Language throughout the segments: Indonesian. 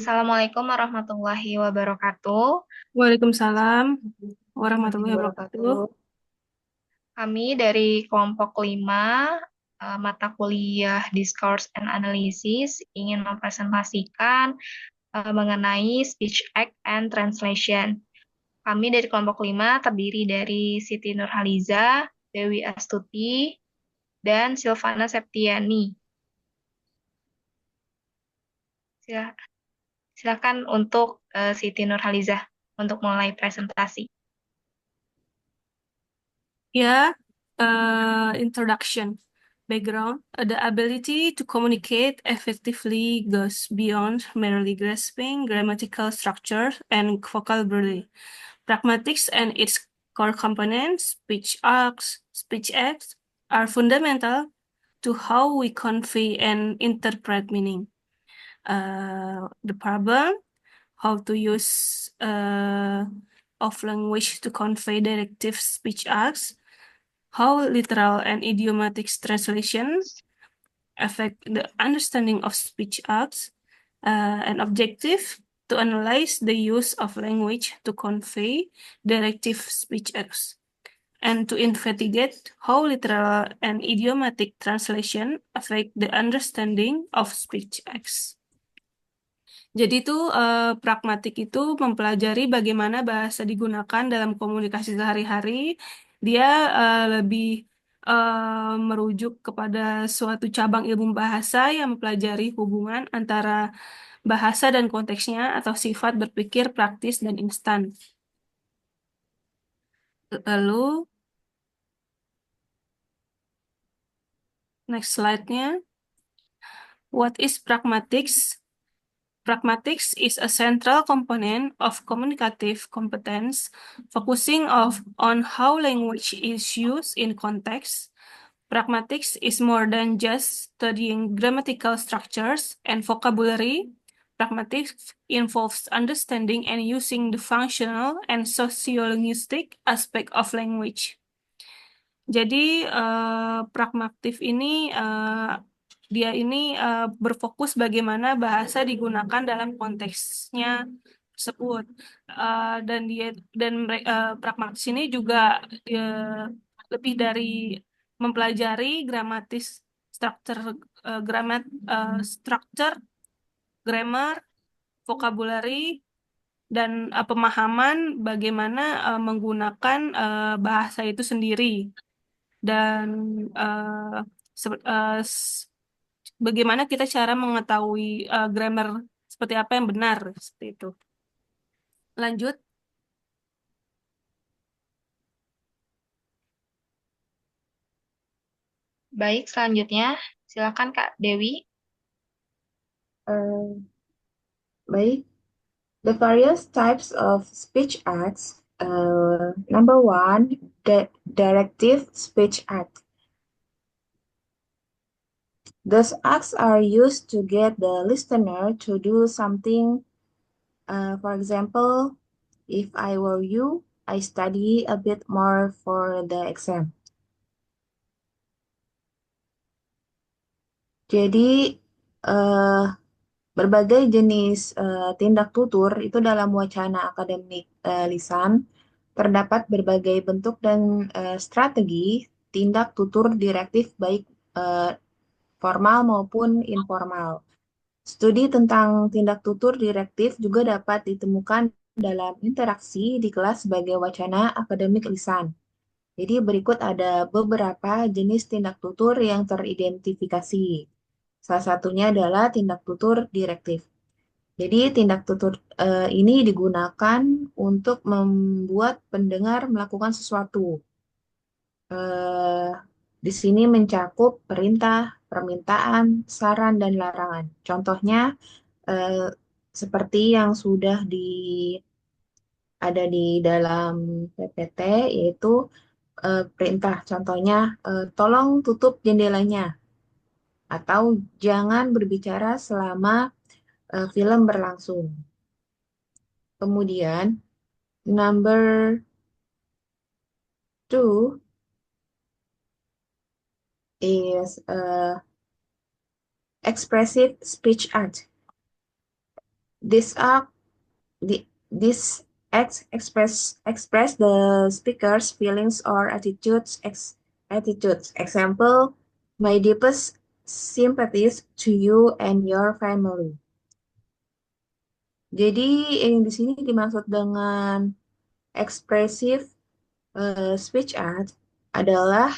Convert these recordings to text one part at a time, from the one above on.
Assalamualaikum warahmatullahi wabarakatuh. Waalaikumsalam warahmatullahi wabarakatuh. Wabarakatuh. Kami dari kelompok 5, mata kuliah Discourse and Analysis, ingin mempresentasikan mengenai Speech Act and Translation. Kami dari kelompok 5 terdiri dari Siti Nurhaliza, Dewi Astuti, dan Silvana Septiani. Sila- Silakan untuk Siti Nurhaliza untuk mulai presentasi. Ya, introduction. Background. The ability to communicate effectively goes beyond merely grasping grammatical structure and vocabulary. Pragmatics and its core components, speech acts, are fundamental to how we convey and interpret meaning. The problem, how to use of language to convey directive speech acts, how literal and idiomatic translation affect the understanding of speech acts, an objective to analyze the use of language to convey directive speech acts, and to investigate how literal and idiomatic translation affect the understanding of speech acts. Jadi itu pragmatik itu mempelajari bagaimana bahasa digunakan dalam komunikasi sehari-hari. Dia lebih merujuk kepada suatu cabang ilmu bahasa yang mempelajari hubungan antara bahasa dan konteksnya atau sifat berpikir praktis dan instan. Lalu next slide-nya. What is pragmatics? Pragmatics is a central component of communicative competence, focusing on how language is used in context. Pragmatics is more than just studying grammatical structures and vocabulary. Pragmatics involves understanding and using the functional and sociolinguistic aspect of language. Jadi pragmatif ini dia ini berfokus bagaimana bahasa digunakan dalam konteksnya tersebut. Dan pragmatis ini juga lebih dari mempelajari gramatis struktur struktur grammar, vocabulary dan pemahaman bagaimana menggunakan bahasa itu sendiri dan uh, bagaimana kita cara mengetahui grammar seperti apa yang benar seperti itu. Lanjut. Baik, selanjutnya silakan Kak Dewi. Uh, Baik, the various types of speech acts. Number one, the directive speech act. Those acts are used to get the listener to do something. For example, if I were you, I study a bit more for the exam. Jadi, uh, berbagai jenis tindak tutur itu dalam wacana akademik lisan terdapat berbagai bentuk dan strategi tindak tutur direktif baik formal maupun informal. Studi tentang tindak tutur direktif juga dapat ditemukan dalam interaksi di kelas sebagai wacana akademik lisan. Jadi berikut ada beberapa jenis tindak tutur yang teridentifikasi. Salah satunya adalah tindak tutur direktif. Jadi tindak tutur ini digunakan untuk membuat pendengar melakukan sesuatu. Di sini mencakup perintah, permintaan, saran, dan larangan. Contohnya eh, seperti yang sudah ada di dalam PPT, yaitu perintah. Contohnya, tolong tutup jendelanya, atau jangan berbicara selama film berlangsung. Kemudian, number two is expressive speech art. This act, this acts express the speaker's feelings or attitudes. Example, my deepest sympathies to you and your family. Jadi yang di sini dimaksud dengan expressive speech art adalah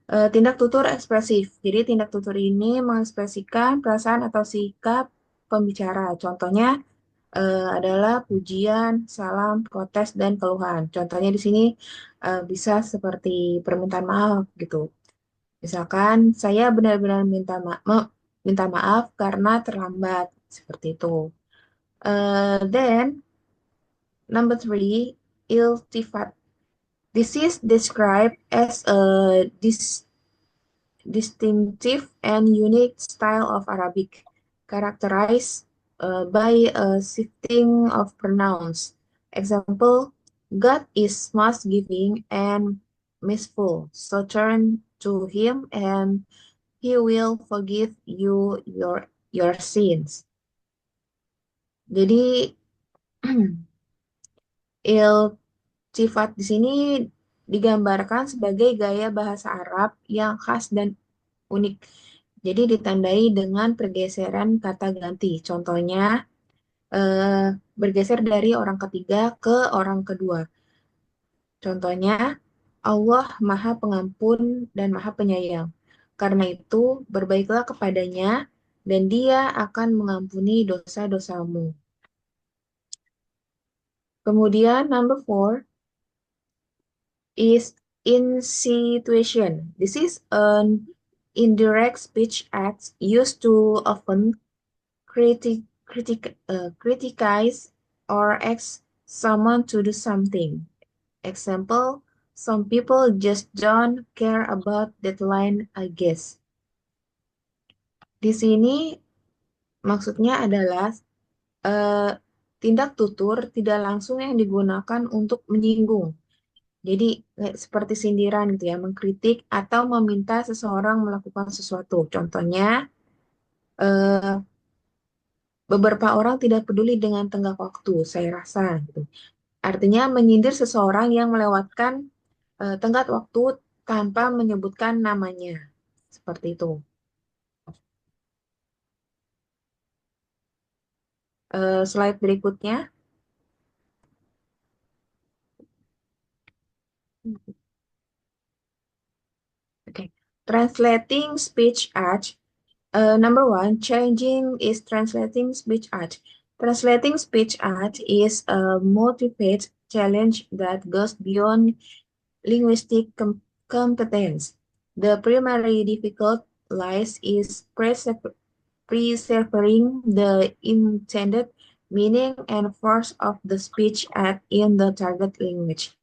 tindak tutur ekspresif. Jadi tindak tutur ini mengekspresikan perasaan atau sikap pembicara. Contohnya adalah pujian, salam, protes, dan keluhan. Contohnya di sini bisa seperti permintaan maaf gitu. Misalkan saya benar-benar minta maaf karena terlambat seperti itu. Then number three, iltifat. This is described as a distinctive and unique style of Arabic, characterized by a shifting of pronouns. Example, God is most giving and merciful, so turn to him and he will forgive you your sins. Jadi iltifat di sini digambarkan sebagai gaya bahasa Arab yang khas dan unik. Jadi ditandai dengan pergeseran kata ganti. Contohnya bergeser dari orang ketiga ke orang kedua. Contohnya Allah Maha Pengampun dan Maha Penyayang. Karena itu berbaiklah kepadanya dan Dia akan mengampuni dosa-dosamu. Kemudian number four is insinuation. This is an indirect speech act used to often criticize or ask someone to do something. Example, some people just don't care about deadline, I guess. Di sini maksudnya adalah eh, tindak tutur tidak langsung yang digunakan untuk menyinggung. Jadi seperti sindiran gitu ya, mengkritik atau meminta seseorang melakukan sesuatu. Contohnya, eh, beberapa orang tidak peduli dengan tenggang waktu, saya rasa gitu. Artinya menyindir seseorang yang melewatkan tenggat waktu tanpa menyebutkan namanya. Seperti itu. Slide berikutnya. Okay. Translating speech art. Number one, changing is translating speech art. Translating speech art is a motivated challenge that goes beyond linguistic competence. The primary difficult lies is preserving the intended meaning and force of the speech act in the target language.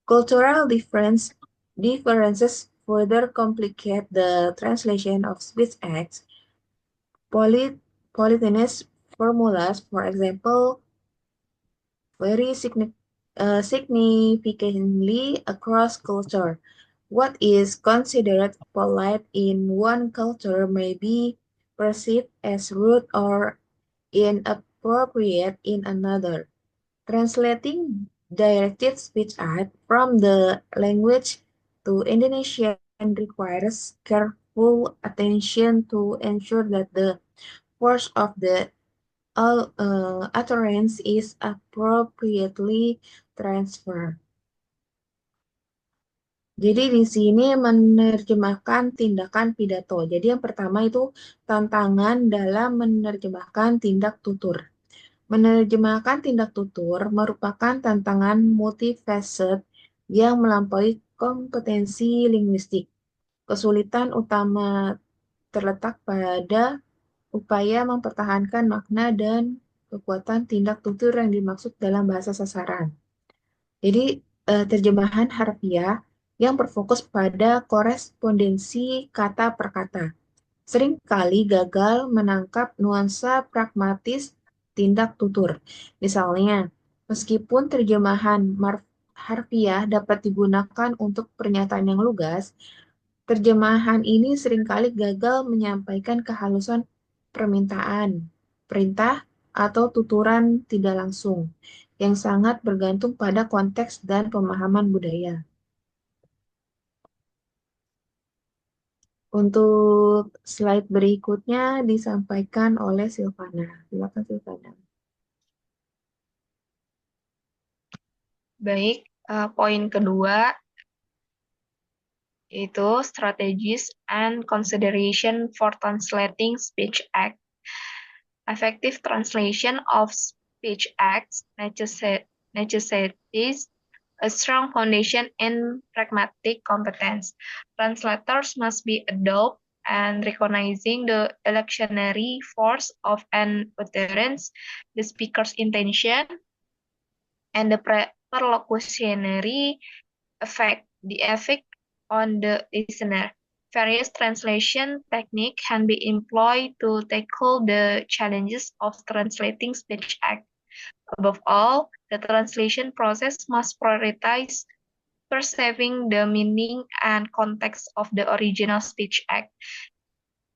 Cultural differences further complicate the translation of speech acts. Polytonic formulas, for example, vary significantly across culture. What is considered polite in one culture may be perceived as rude or inappropriate in another. Translating directed speech art from the language to Indonesian requires careful attention to ensure that the force of the utterance is appropriately transferred. Jadi di sini menerjemahkan tindakan pidato. Jadi yang pertama itu tantangan dalam menerjemahkan tindak tutur. Menerjemahkan tindak tutur merupakan tantangan multifaceted yang melampaui kompetensi linguistik. Kesulitan utama terletak pada upaya mempertahankan makna dan kekuatan tindak tutur yang dimaksud dalam bahasa sasaran. Jadi, terjemahan harfiah yang berfokus pada korespondensi kata per kata seringkali gagal menangkap nuansa pragmatis tindak tutur. Misalnya, meskipun terjemahan harfiah dapat digunakan untuk pernyataan yang lugas, terjemahan ini seringkali gagal menyampaikan kehalusan permintaan, perintah, atau tuturan tidak langsung yang sangat bergantung pada konteks dan pemahaman budaya. Untuk slide berikutnya disampaikan oleh Silvana. Silakan Silvana. Baik, poin kedua yaitu strategies and consideration for translating speech act. Effective translation of speech acts necessitates a strong foundation in pragmatic competence. Translators must be adept and recognizing the electionary force of an utterance, the speaker's intention, and the perlocutionary the effect on the listener. Various translation techniques can be employed to tackle the challenges of translating speech act. Above all, the translation process must prioritize perceiving the meaning and context of the original speech act.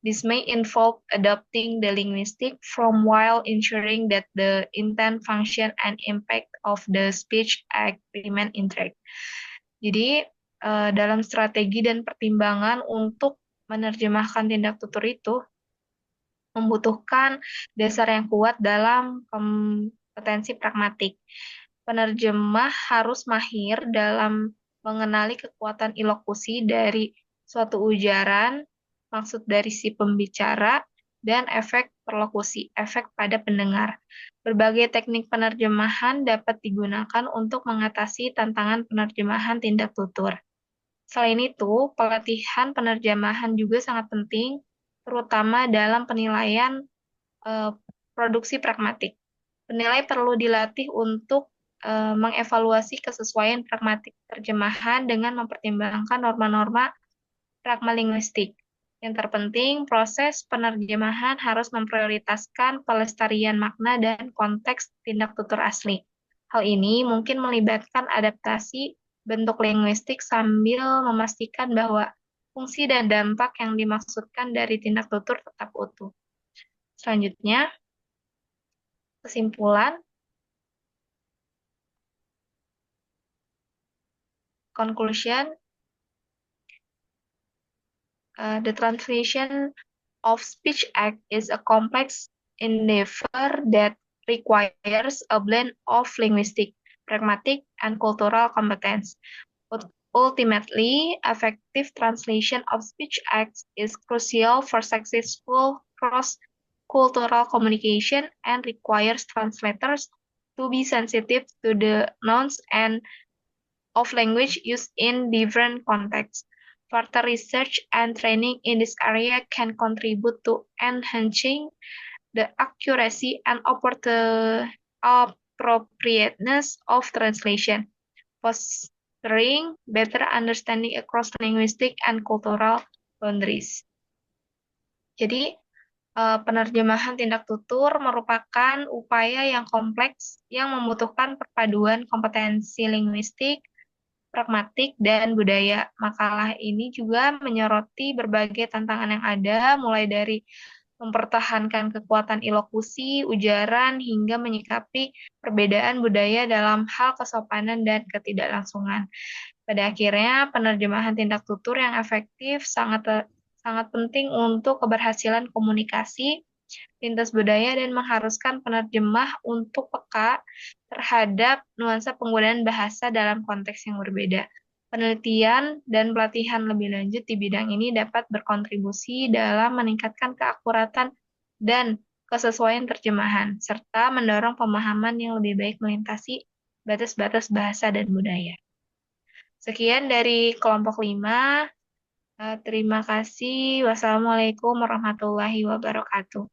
This may involve adapting the linguistic form while ensuring that the intent, function, and impact of the speech act remain intact. Jadi, dalam strategi dan pertimbangan untuk menerjemahkan tindak tutur itu membutuhkan dasar yang kuat dalam kompetensi pragmatik. Penerjemah harus mahir dalam mengenali kekuatan ilokusi dari suatu ujaran, maksud dari si pembicara, dan efek perlokusi, efek pada pendengar. Berbagai teknik penerjemahan dapat digunakan untuk mengatasi tantangan penerjemahan tindak tutur. Selain itu, pelatihan penerjemahan juga sangat penting, terutama dalam penilaian produksi pragmatik. Penilai perlu dilatih untuk mengevaluasi kesesuaian pragmatik terjemahan dengan mempertimbangkan norma-norma pragmalinguistik. Yang terpenting, proses penerjemahan harus memprioritaskan pelestarian makna dan konteks tindak tutur asli. Hal ini mungkin melibatkan adaptasi bentuk linguistik sambil memastikan bahwa fungsi dan dampak yang dimaksudkan dari tindak tutur tetap utuh. Selanjutnya, kesimpulan, conclusion, the translation of speech act is a complex endeavor that requires a blend of linguistic, pragmatic, and cultural competence. But ultimately, effective translation of speech acts is crucial for successful cross-cultural communication and requires translators to be sensitive to the nouns and of language used in different contexts. Further research and training in this area can contribute to enhancing the accuracy and appropriateness of translation, fostering better understanding across linguistic and cultural boundaries. Jadi, penerjemahan tindak tutur merupakan upaya yang kompleks yang membutuhkan perpaduan kompetensi linguistik, pragmatik, dan budaya. Makalah ini juga menyoroti berbagai tantangan yang ada, mulai dari mempertahankan kekuatan ilokusi, ujaran, hingga menyikapi perbedaan budaya dalam hal kesopanan dan ketidaklangsungan. Pada akhirnya, penerjemahan tindak tutur yang efektif sangat penting untuk keberhasilan komunikasi lintas budaya dan mengharuskan penerjemah untuk peka terhadap nuansa penggunaan bahasa dalam konteks yang berbeda. Penelitian dan pelatihan lebih lanjut di bidang ini dapat berkontribusi dalam meningkatkan keakuratan dan kesesuaian terjemahan, serta mendorong pemahaman yang lebih baik melintasi batas-batas bahasa dan budaya. Sekian dari kelompok 5. Terima kasih. Wassalamualaikum warahmatullahi wabarakatuh.